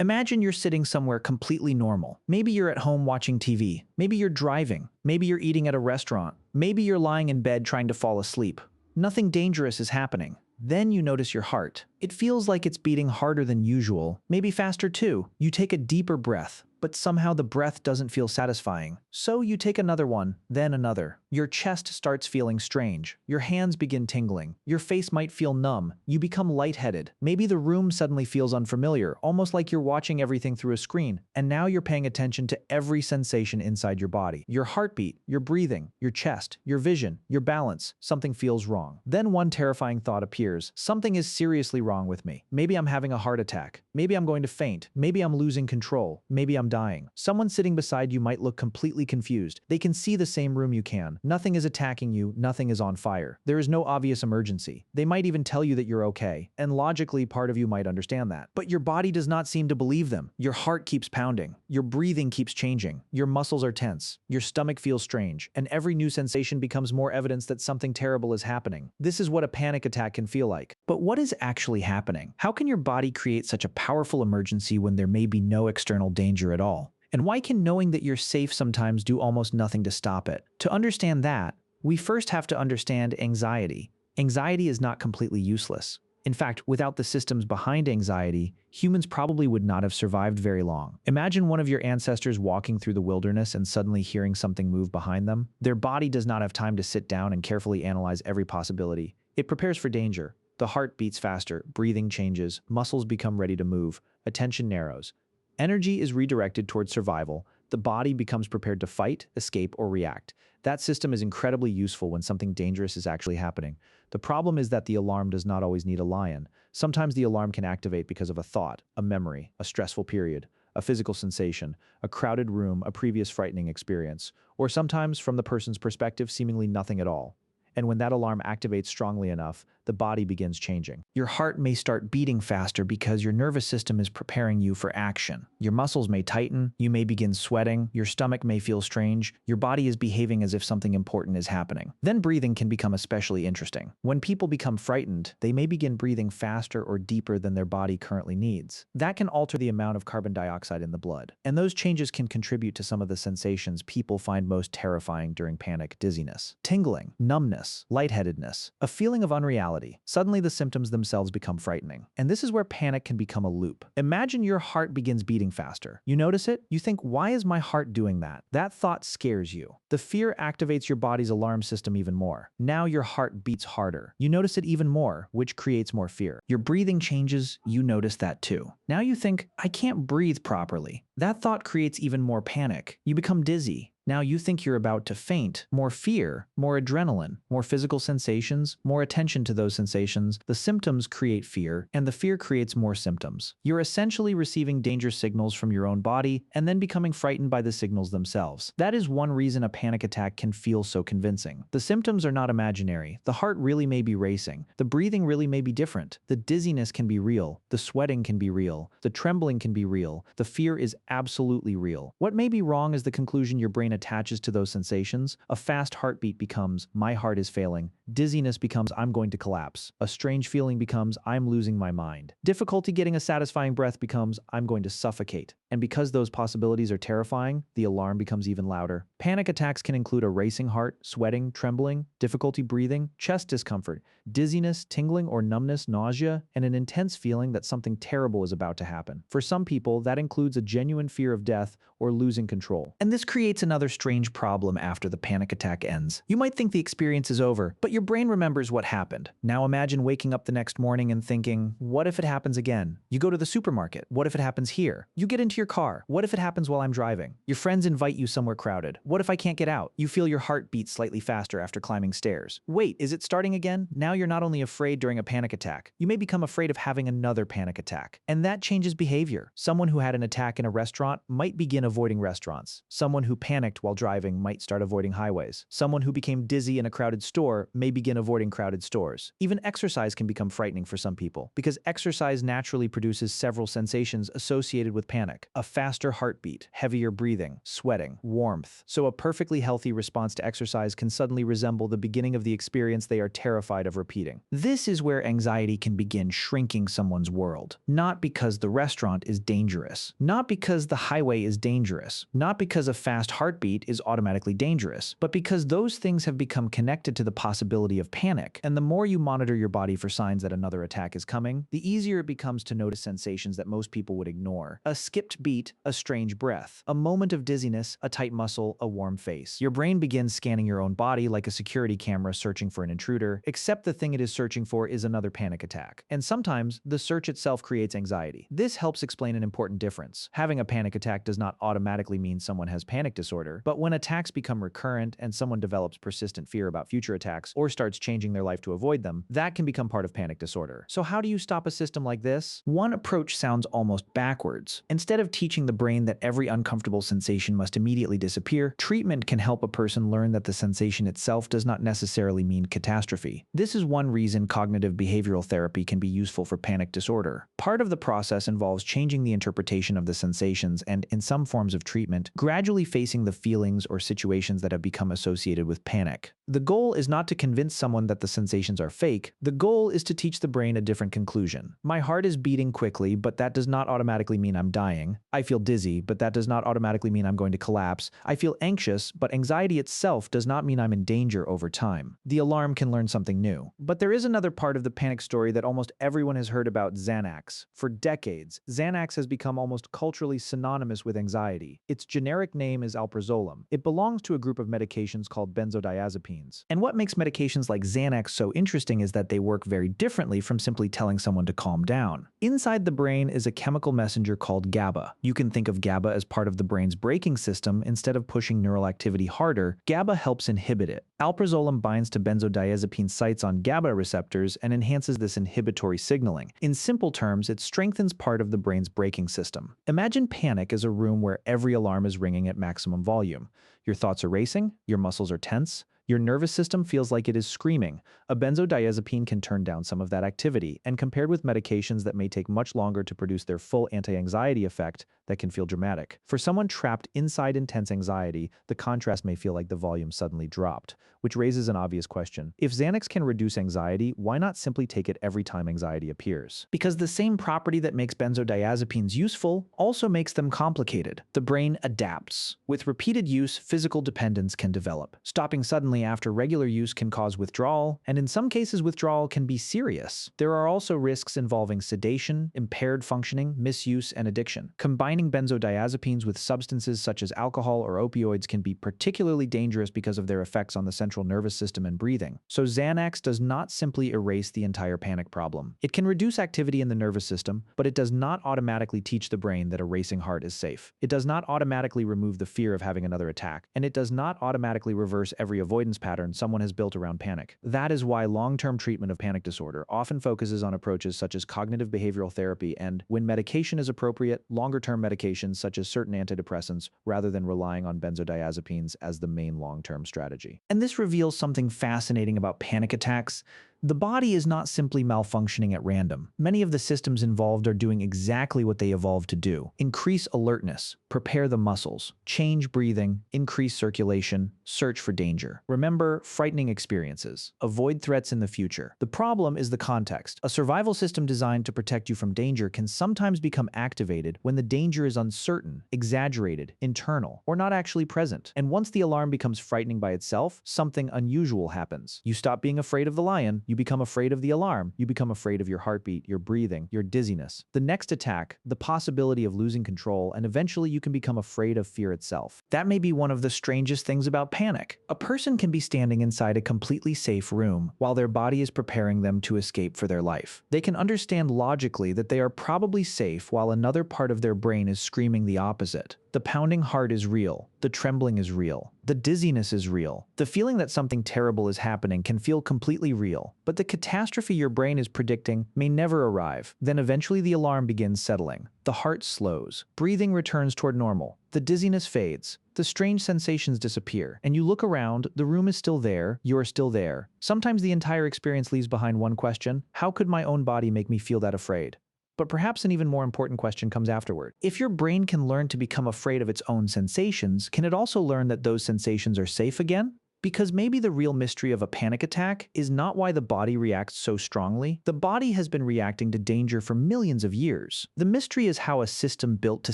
Imagine you're sitting somewhere completely normal. Maybe you're at home watching TV. Maybe you're driving. Maybe you're eating at a restaurant. Maybe you're lying in bed trying to fall asleep. Nothing dangerous is happening. Then you notice your heart. It feels like it's beating harder than usual, maybe faster too. You take a deeper breath, but somehow the breath doesn't feel satisfying. So you take another one, then another. Your chest starts feeling strange. Your hands begin tingling. Your face might feel numb. You become lightheaded. Maybe the room suddenly feels unfamiliar, almost like you're watching everything through a screen. And now you're paying attention to every sensation inside your body. Your heartbeat, your breathing, your chest, your vision, your balance. Something feels wrong. Then one terrifying thought appears. Something is seriously wrong with me. Maybe I'm having a heart attack. Maybe I'm going to faint. Maybe I'm losing control. Maybe I'm dying. Someone sitting beside you might look completely confused. They can see the same room you can. Nothing is attacking you. Nothing is on fire. There is no obvious emergency. They might even tell you that you're okay. And logically, part of you might understand that. But your body does not seem to believe them. Your heart keeps pounding. Your breathing keeps changing. Your muscles are tense. Your stomach feels strange. And every new sensation becomes more evidence that something terrible is happening. This is what a panic attack can feel like. But what is actually happening? How can your body create such a powerful emergency when there may be no external danger at all? And why can knowing that you're safe sometimes do almost nothing to stop it? To understand that, we first have to understand anxiety. Anxiety is not completely useless. In fact, without the systems behind anxiety, humans probably would not have survived very long. Imagine one of your ancestors walking through the wilderness and suddenly hearing something move behind them. Their body does not have time to sit down and carefully analyze every possibility. It prepares for danger. The heart beats faster, breathing changes, muscles become ready to move, attention narrows. Energy is redirected towards survival. The body becomes prepared to fight, escape, or react. That system is incredibly useful when something dangerous is actually happening. The problem is that the alarm does not always need a lion. Sometimes the alarm can activate because of a thought, a memory, a stressful period, a physical sensation, a crowded room, a previous frightening experience, or sometimes, from the person's perspective, seemingly nothing at all. And when that alarm activates strongly enough, the body begins changing. Your heart may start beating faster because your nervous system is preparing you for action. Your muscles may tighten, you may begin sweating, your stomach may feel strange, your body is behaving as if something important is happening. Then breathing can become especially interesting. When people become frightened, they may begin breathing faster or deeper than their body currently needs. That can alter the amount of carbon dioxide in the blood. And those changes can contribute to some of the sensations people find most terrifying during panic: dizziness, tingling, numbness, lightheadedness, a feeling of unreality. Suddenly the symptoms themselves become frightening. And this is where panic can become a loop. Imagine your heart begins beating faster. You notice it? You think, why is my heart doing that? That thought scares you. The fear activates your body's alarm system even more. Now your heart beats harder. You notice it even more, which creates more fear. Your breathing changes, you notice that too. Now you think, I can't breathe properly. That thought creates even more panic. You become dizzy. Now you think you're about to faint. More fear, more adrenaline, more physical sensations, more attention to those sensations. The symptoms create fear, and the fear creates more symptoms. You're essentially receiving danger signals from your own body and then becoming frightened by the signals themselves. That is one reason a panic attack can feel so convincing. The symptoms are not imaginary. The heart really may be racing. The breathing really may be different. The dizziness can be real. The sweating can be real. The trembling can be real. The fear is absolutely real. What may be wrong is the conclusion your brain attaches to those sensations. A fast heartbeat becomes, my heart is failing. Dizziness becomes, I'm going to collapse. A strange feeling becomes, I'm losing my mind. Difficulty getting a satisfying breath becomes, I'm going to suffocate. And because those possibilities are terrifying, the alarm becomes even louder. Panic attacks can include a racing heart, sweating, trembling, difficulty breathing, chest discomfort, dizziness, tingling or numbness, nausea, and an intense feeling that something terrible is about to happen. For some people, that includes a genuine fear of death or losing control. And this creates another strange problem after the panic attack ends. You might think the experience is over, but your brain remembers what happened. Now imagine waking up the next morning and thinking, what if it happens again? You go to the supermarket. What if it happens here? You get into your car. What if it happens while I'm driving? Your friends invite you somewhere crowded. What if I can't get out? You feel your heart beat slightly faster after climbing stairs. Wait, is it starting again? Now you're not only afraid during a panic attack, you may become afraid of having another panic attack. And that changes behavior. Someone who had an attack in a restaurant might begin avoiding restaurants. Someone who panicked while driving might start avoiding highways. Someone who became dizzy in a crowded store may begin avoiding crowded stores. Even exercise can become frightening for some people, because exercise naturally produces several sensations associated with panic. a faster heartbeat, heavier breathing, sweating, warmth. So a perfectly healthy response to exercise can suddenly resemble the beginning of the experience they are terrified of repeating. This is where anxiety can begin shrinking someone's world. Not because the restaurant is dangerous, not because the highway is dangerous, not because a fast heartbeat is automatically dangerous, but because those things have become connected to the possibility of panic. And the more you monitor your body for signs that another attack is coming, the easier it becomes to notice sensations that most people would ignore. A skipped beat, a strange breath, a moment of dizziness, a tight muscle, a warm face. Your brain begins scanning your own body like a security camera searching for an intruder, except the thing it is searching for is another panic attack. And sometimes, the search itself creates anxiety. This helps explain an important difference. Having a panic attack does not automatically mean someone has panic disorder, but when attacks become recurrent and someone develops persistent fear about future attacks or starts changing their life to avoid them, that can become part of panic disorder. So how do you stop a system like this? One approach sounds almost backwards. Instead of teaching the brain that every uncomfortable sensation must immediately disappear, treatment can help a person learn that the sensation itself does not necessarily mean catastrophe. This is one reason cognitive behavioral therapy can be useful for panic disorder. Part of the process involves changing the interpretation of the sensations and, in some forms of treatment, gradually facing the feelings or situations that have become associated with panic. The goal is not to convince someone that the sensations are fake. The goal is to teach the brain a different conclusion. My heart is beating quickly, but that does not automatically mean I'm dying. I feel dizzy, but that does not automatically mean I'm going to collapse. I feel anxious, but anxiety itself does not mean I'm in danger over time. The alarm can learn something new. But there is another part of the panic story that almost everyone has heard about: Xanax. For decades, Xanax has become almost culturally synonymous with anxiety. Its generic name is alprazolam. It belongs to a group of medications called benzodiazepines. And what makes medications like Xanax so interesting is that they work very differently from simply telling someone to calm down. Inside the brain is a chemical messenger called GABA. You can think of GABA as part of the brain's braking system. Instead of pushing neural activity harder, GABA helps inhibit it. Alprazolam binds to benzodiazepine sites on GABA receptors and enhances this inhibitory signaling. In simple terms, it strengthens part of the brain's braking system. Imagine panic as a room where every alarm is ringing at maximum volume. Your thoughts are racing, your muscles are tense, your nervous system feels like it is screaming. A benzodiazepine can turn down some of that activity, and compared with medications that may take much longer to produce their full anti-anxiety effect, that can feel dramatic. For someone trapped inside intense anxiety, the contrast may feel like the volume suddenly dropped, which raises an obvious question. If Xanax can reduce anxiety, why not simply take it every time anxiety appears? Because the same property that makes benzodiazepines useful also makes them complicated. The brain adapts. With repeated use, physical dependence can develop. Stopping suddenly after regular use can cause withdrawal, and in some cases withdrawal can be serious. There are also risks involving sedation, impaired functioning, misuse, and addiction. Combining benzodiazepines with substances such as alcohol or opioids can be particularly dangerous because of their effects on the central nervous system and breathing. So Xanax does not simply erase the entire panic problem. It can reduce activity in the nervous system, but it does not automatically teach the brain that a racing heart is safe. It does not automatically remove the fear of having another attack, and it does not automatically reverse every avoidance pattern someone has built around panic. That is why long-term treatment of panic disorder often focuses on approaches such as cognitive behavioral therapy and, when medication is appropriate, longer-term medications such as certain antidepressants, rather than relying on benzodiazepines as the main long-term strategy. And this reveals something fascinating about panic attacks. The body is not simply malfunctioning at random. Many of the systems involved are doing exactly what they evolved to do: increase alertness, prepare the muscles, change breathing, increase circulation, search for danger. Remember frightening experiences. Avoid threats in the future. The problem is the context. A survival system designed to protect you from danger can sometimes become activated when the danger is uncertain, exaggerated, internal, or not actually present. And once the alarm becomes frightening by itself, something unusual happens. You stop being afraid of the lion. You become afraid of the alarm. You become afraid of your heartbeat, your breathing, your dizziness. The next attack, the possibility of losing control, and eventually you can become afraid of fear itself. That may be one of the strangest things about panic. A person can be standing inside a completely safe room while their body is preparing them to escape for their life. They can understand logically that they are probably safe while another part of their brain is screaming the opposite. The pounding heart is real. The trembling is real. The dizziness is real. The feeling that something terrible is happening can feel completely real, but the catastrophe your brain is predicting may never arrive. Then eventually the alarm begins settling. The heart slows. Breathing returns toward normal. The dizziness fades. The strange sensations disappear, and you look around, the room is still there, you're still there. Sometimes the entire experience leaves behind one question: how could my own body make me feel that afraid? But perhaps an even more important question comes afterward. If your brain can learn to become afraid of its own sensations, can it also learn that those sensations are safe again? Because maybe the real mystery of a panic attack is not why the body reacts so strongly. The body has been reacting to danger for millions of years. The mystery is how a system built to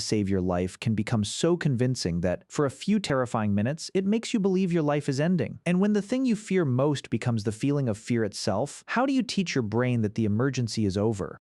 save your life can become so convincing that, for a few terrifying minutes, it makes you believe your life is ending. And when the thing you fear most becomes the feeling of fear itself, how do you teach your brain that the emergency is over?